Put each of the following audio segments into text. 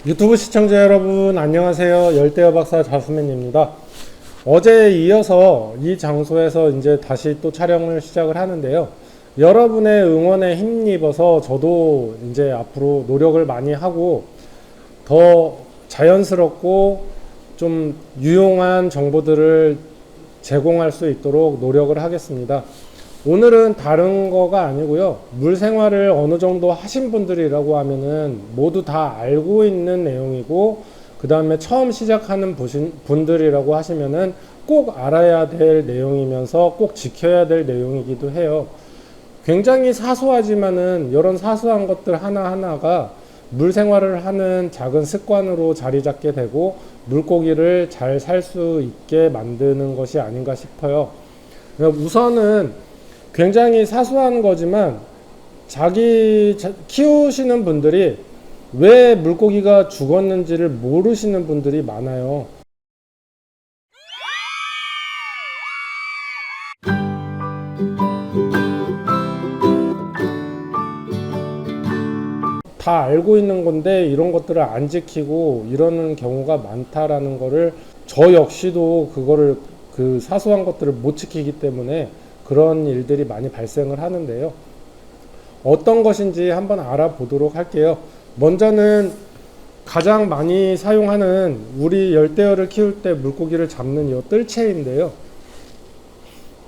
유튜브 시청자 여러분 안녕하세요. 열대어 박사 자수맨입니다. 어제에 이어서 이 장소에서 이제 다시 또 촬영을 시작을 하는데요. 여러분의 응원에 힘입어서 저도 이제 앞으로 노력을 많이 하고 더 자연스럽고 좀 유용한 정보들을 제공할 수 있도록 노력을 하겠습니다. 오늘은 다른 거가 아니고요. 물 생활을 어느 정도 하신 분들이라고 하면은 모두 다 알고 있는 내용이고, 그 다음에 처음 시작하는 분들이라고 하시면은 꼭 알아야 될 내용이면서 꼭 지켜야 될 내용이기도 해요. 굉장히 사소하지만은 이런 사소한 것들 하나하나가 물 생활을 하는 작은 습관으로 자리 잡게 되고 물고기를 잘 살 수 있게 만드는 것이 아닌가 싶어요. 우선은 굉장히 사소한 거지만 자기 키우시는 분들이 왜 물고기가 죽었는지를 모르시는 분들이 많아요. 다 알고 있는 건데 이런 것들을 안 지키고 이러는 경우가 많다라는 거를, 저 역시도 그거를 그 사소한 것들을 못 지키기 때문에 그런 일들이 많이 발생을 하는데요. 어떤 것인지 한번 알아보도록 할게요. 먼저는 가장 많이 사용하는, 우리 열대어를 키울 때 물고기를 잡는 이 뜰채인데요.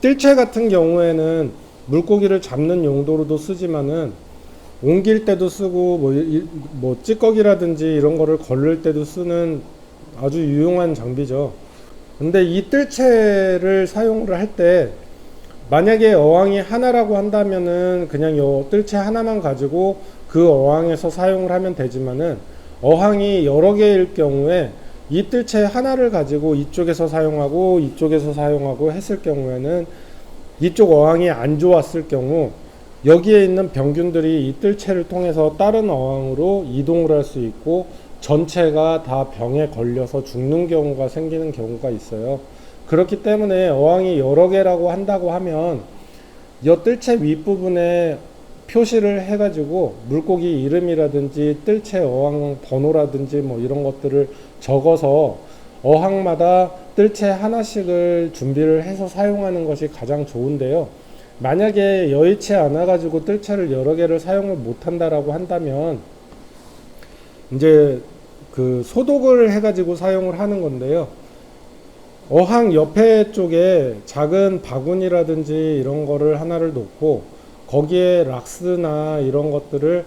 뜰채 같은 경우에는 물고기를 잡는 용도로도 쓰지만은 옮길 때도 쓰고 뭐 찌꺼기라든지 이런 거를 걸릴 때도 쓰는 아주 유용한 장비죠. 근데 이 뜰채를 사용을 할 때 만약에 어항이 하나라고 한다면은 그냥 요 뜰채 하나만 가지고 그 어항에서 사용을 하면 되지만은, 어항이 여러 개일 경우에 이 뜰채 하나를 가지고 이쪽에서 사용하고 이쪽에서 사용하고 했을 경우에는 이쪽 어항이 안 좋았을 경우 여기에 있는 병균들이 이 뜰채를 통해서 다른 어항으로 이동을 할 수 있고 전체가 다 병에 걸려서 죽는 경우가 생기는 경우가 있어요. 그렇기 때문에 어항이 여러 개라고 한다고 하면 이 뜰채 윗부분에 표시를 해가지고 물고기 이름이라든지 뜰채 어항 번호라든지 뭐 이런 것들을 적어서 어항마다 뜰채 하나씩을 준비를 해서 사용하는 것이 가장 좋은데요. 만약에 여의치 않아 가지고 뜰채를 여러 개를 사용을 못 한다라고 한다면 이제 그 소독을 해 가지고 사용을 하는 건데요. 어항 옆에 쪽에 작은 바구니라든지 이런 거를 하나를 놓고 거기에 락스나 이런 것들을,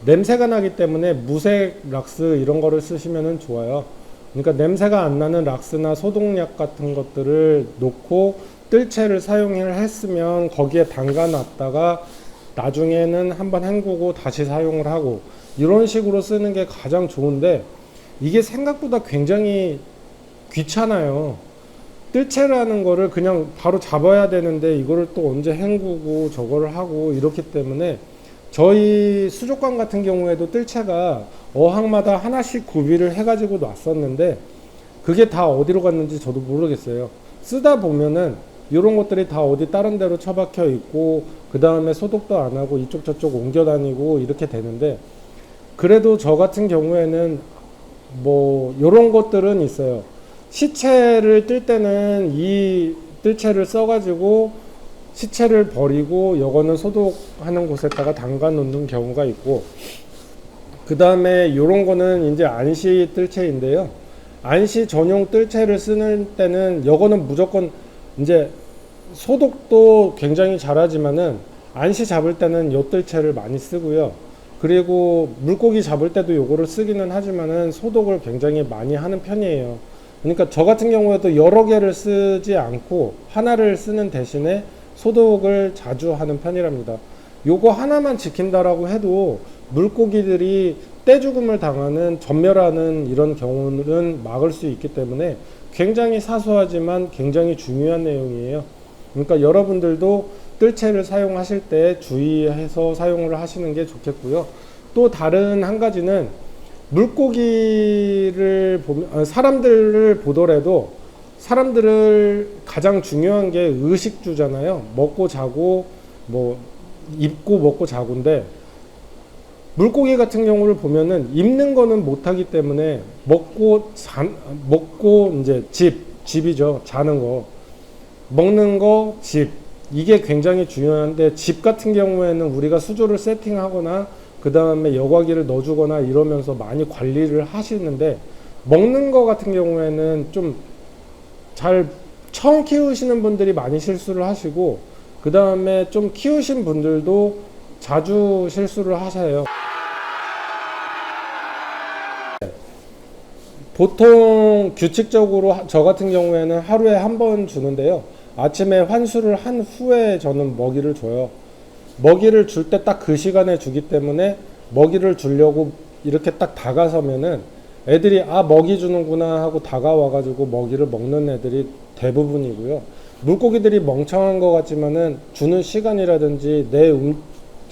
냄새가 나기 때문에 무색 락스 이런 거를 쓰시면 좋아요. 그러니까 냄새가 안 나는 락스나 소독약 같은 것들을 놓고 뜰채를 사용을 했으면 거기에 담가 놨다가 나중에는 한번 헹구고 다시 사용을 하고 이런 식으로 쓰는 게 가장 좋은데, 이게 생각보다 굉장히 귀찮아요. 뜰채라는 거를 그냥 바로 잡아야 되는데 이거를 또 언제 헹구고 저거를 하고 이렇기 때문에, 저희 수족관 같은 경우에도 뜰채가 어항마다 하나씩 구비를 해가지고 놨었는데 그게 다 어디로 갔는지 저도 모르겠어요. 쓰다 보면은 이런 것들이 다 어디 다른 데로 처박혀 있고 그 다음에 소독도 안 하고 이쪽 저쪽 옮겨 다니고 이렇게 되는데, 그래도 저 같은 경우에는 뭐 이런 것들은 있어요. 시체를 뜰 때는 이 뜰채를 써가지고 시체를 버리고 요거는 소독하는 곳에다가 담가 놓는 경우가 있고, 그 다음에 요런 거는 이제 안시 뜰채인데요. 안시 전용 뜰채를 쓰는 때는 요거는 무조건 이제 소독도 굉장히 잘하지만은 안시 잡을 때는 요 뜰채를 많이 쓰고요. 그리고 물고기 잡을 때도 요거를 쓰기는 하지만은 소독을 굉장히 많이 하는 편이에요. 그러니까 저 같은 경우에도 여러 개를 쓰지 않고 하나를 쓰는 대신에 소독을 자주 하는 편이랍니다. 요거 하나만 지킨다라고 해도 물고기들이 떼죽음을 당하는, 전멸하는 이런 경우는 막을 수 있기 때문에 굉장히 사소하지만 굉장히 중요한 내용이에요. 그러니까 여러분들도 뜰채를 사용하실 때 주의해서 사용을 하시는 게 좋겠고요. 또 다른 한 가지는, 물고기를 보면, 사람들을 보더라도 사람들을 가장 중요한 게 의식주잖아요. 먹고 자고 뭐 입고 먹고 자고인데, 물고기 같은 경우를 보면은 입는 거는 못하기 때문에 먹고 이제 집이죠. 자는 거. 먹는 거, 집. 이게 굉장히 중요한데 집 같은 경우에는 우리가 수조를 세팅하거나 그 다음에 여과기를 넣어주거나 이러면서 많이 관리를 하시는데 먹는 거 같은 경우에는 좀 잘 처음 키우시는 분들이 많이 실수를 하시고 그 다음에 좀 키우신 분들도 자주 실수를 하셔요. 보통 규칙적으로 저 같은 경우에는 하루에 한 번 주는데요. 아침에 환수를 한 후에 저는 먹이를 줘요. 먹이를 줄 때 딱 그 시간에 주기 때문에 먹이를 주려고 이렇게 딱 다가서면은 애들이 아 먹이 주는구나 하고 다가와 가지고 먹이를 먹는 애들이 대부분이고요. 물고기들이 멍청한 것 같지만은 주는 시간이라든지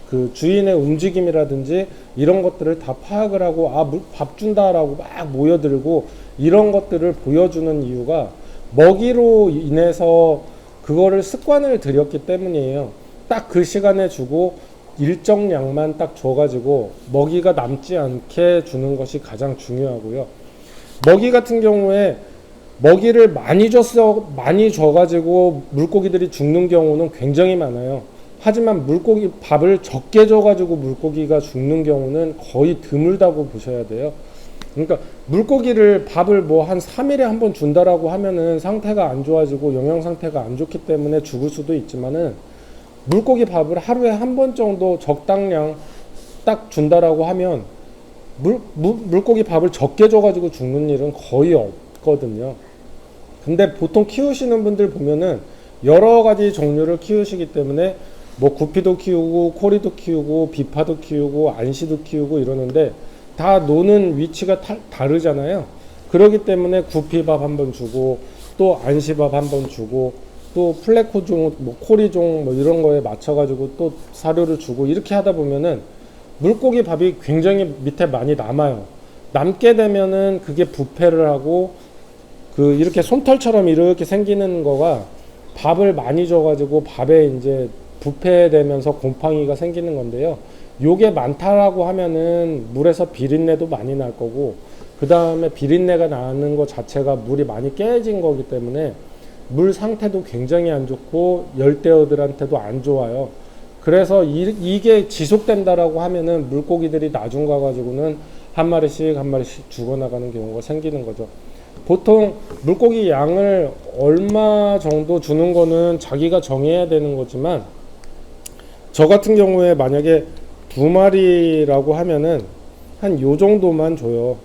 그 주인의 움직임이라든지 이런 것들을 다 파악을 하고 밥 준다라고 막 모여들고 이런 것들을 보여주는 이유가 먹이로 인해서 그거를 습관을 들였기 때문이에요. 딱 그 시간에 주고 일정량만 딱 줘가지고 먹이가 남지 않게 주는 것이 가장 중요하고요. 먹이 같은 경우에 먹이를 많이 줘가지고 물고기들이 죽는 경우는 굉장히 많아요. 하지만 물고기 밥을 적게 줘가지고 물고기가 죽는 경우는 거의 드물다고 보셔야 돼요. 그러니까 물고기를 밥을 뭐 한 3일에 한 번 준다라고 하면은 상태가 안 좋아지고 영양 상태가 안 좋기 때문에 죽을 수도 있지만은 물고기 밥을 하루에 한 번 정도 적당량 딱 준다라고 하면 물고기 밥을 적게 줘가지고 죽는 일은 거의 없거든요. 근데 보통 키우시는 분들 보면은 여러 가지 종류를 키우시기 때문에 뭐 구피도 키우고 코리도 키우고 비파도 키우고 안시도 키우고 이러는데 다 노는 위치가 다르잖아요. 그렇기 때문에 구피밥 한번 주고 또 안시밥 한번 주고 또 플레코종, 뭐 코리종 뭐 이런 거에 맞춰가지고 또 사료를 주고 이렇게 하다 보면은 물고기 밥이 굉장히 밑에 많이 남아요. 남게 되면은 그게 부패를 하고 그 이렇게 솜털처럼 이렇게 생기는 거가 밥을 많이 줘가지고 밥에 이제 부패되면서 곰팡이가 생기는 건데요. 요게 많다라고 하면은 물에서 비린내도 많이 날 거고 그 다음에 비린내가 나는 것 자체가 물이 많이 깨진 거기 때문에 물 상태도 굉장히 안 좋고 열대어들한테도 안 좋아요. 그래서 이게 지속된다라고 하면은 물고기들이 나중 가가지고는 한 마리씩 죽어나가는 경우가 생기는 거죠. 보통 물고기 양을 얼마 정도 주는 거는 자기가 정해야 되는 거지만 저 같은 경우에 만약에 2마리라고 하면은 한 요 정도만 줘요.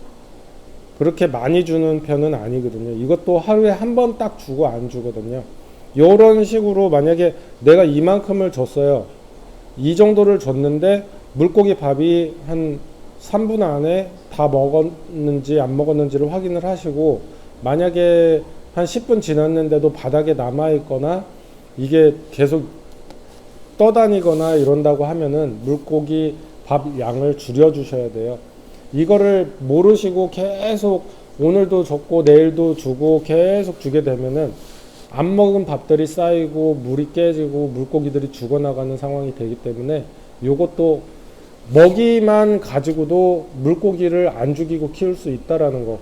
그렇게 많이 주는 편은 아니거든요. 이것도 하루에 한 번 딱 주고 안 주거든요. 요런 식으로 만약에 내가 이만큼을 줬어요. 이 정도를 줬는데 물고기 밥이 한 3분 안에 다 먹었는지 안 먹었는지를 확인을 하시고 만약에 한 10분 지났는데도 바닥에 남아 있거나 이게 계속 떠다니거나 이런다고 하면은 물고기 밥 양을 줄여 주셔야 돼요. 이거를 모르시고 계속 오늘도 줬고 내일도 주고 계속 주게 되면은 안 먹은 밥들이 쌓이고 물이 깨지고 물고기들이 죽어나가는 상황이 되기 때문에 요것도 먹이만 가지고도 물고기를 안 죽이고 키울 수 있다라는 거,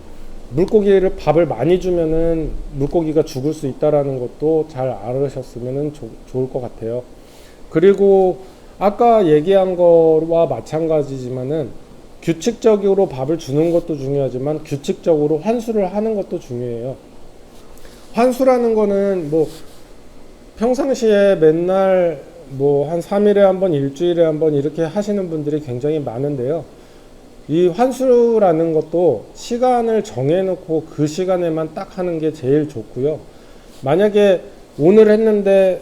물고기를 밥을 많이 주면은 물고기가 죽을 수 있다라는 것도 잘 알으셨으면 좋을 것 같아요. 그리고 아까 얘기한 거와 마찬가지지만은 규칙적으로 밥을 주는 것도 중요하지만 규칙적으로 환수를 하는 것도 중요해요. 환수라는 거는 뭐 평상시에 맨날 뭐 한 3일에 한 번, 일주일에 한 번 이렇게 하시는 분들이 굉장히 많은데요. 이 환수라는 것도 시간을 정해놓고 그 시간에만 딱 하는 게 제일 좋고요. 만약에 오늘 했는데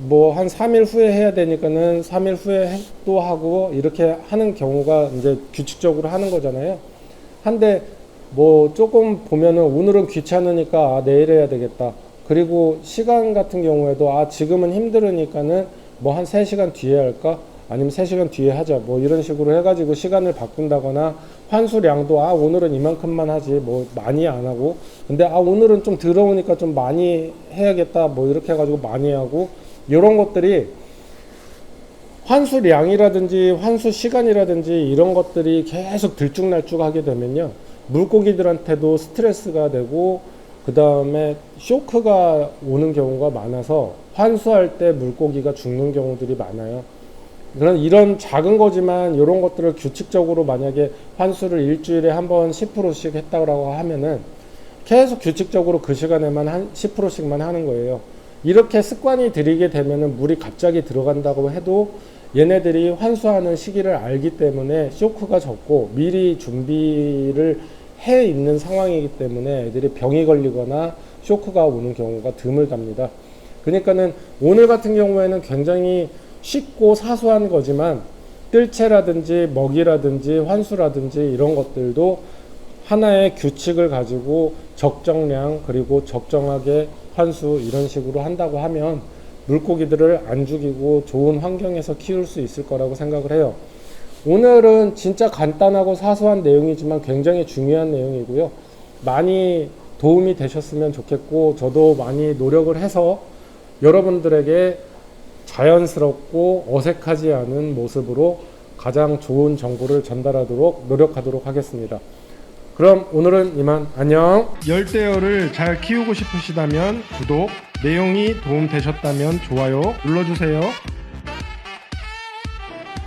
뭐 한 3일 후에 해야 되니까는 3일 후에 또 하고 이렇게 하는 경우가 이제 규칙적으로 하는 거잖아요. 한데 뭐 조금 보면은 오늘은 귀찮으니까 내일 해야 되겠다. 그리고 시간 같은 경우에도 지금은 힘들으니까는 뭐 한 3시간 뒤에 할까? 아니면 3시간 뒤에 하자. 뭐 이런 식으로 해가지고 시간을 바꾼다거나 환수량도 오늘은 이만큼만 하지 뭐 많이 안 하고 근데 오늘은 좀 더러우니까 좀 많이 해야겠다. 뭐 이렇게 해가지고 많이 하고 이런 것들이 환수량이라든지 환수 시간이라든지 이런 것들이 계속 들쭉날쭉하게 되면요, 물고기들한테도 스트레스가 되고 그 다음에 쇼크가 오는 경우가 많아서 환수할 때 물고기가 죽는 경우들이 많아요. 그런 이런 작은 거지만 이런 것들을 규칙적으로 만약에 환수를 일주일에 한 번 10%씩 했다고 하면은 계속 규칙적으로 그 시간에만 한 10%씩만 하는 거예요. 이렇게 습관이 들이게 되면은 물이 갑자기 들어간다고 해도 얘네들이 환수하는 시기를 알기 때문에 쇼크가 적고 미리 준비를 해 있는 상황이기 때문에 애들이 병이 걸리거나 쇼크가 오는 경우가 드물답니다. 그러니까는 오늘 같은 경우에는 굉장히 쉽고 사소한 거지만 뜰채라든지 먹이라든지 환수라든지 이런 것들도 하나의 규칙을 가지고 적정량 그리고 적정하게 환수 이런 식으로 한다고 하면 물고기들을 안 죽이고 좋은 환경에서 키울 수 있을 거라고 생각을 해요. 오늘은 진짜 간단하고 사소한 내용이지만 굉장히 중요한 내용이고요. 많이 도움이 되셨으면 좋겠고 저도 많이 노력을 해서 여러분들에게 자연스럽고 어색하지 않은 모습으로 가장 좋은 정보를 전달하도록 노력하도록 하겠습니다. 그럼 오늘은 이만 안녕. 열대어를 잘 키우고 싶으시다면 구독, 내용이 도움되셨다면 좋아요 눌러주세요.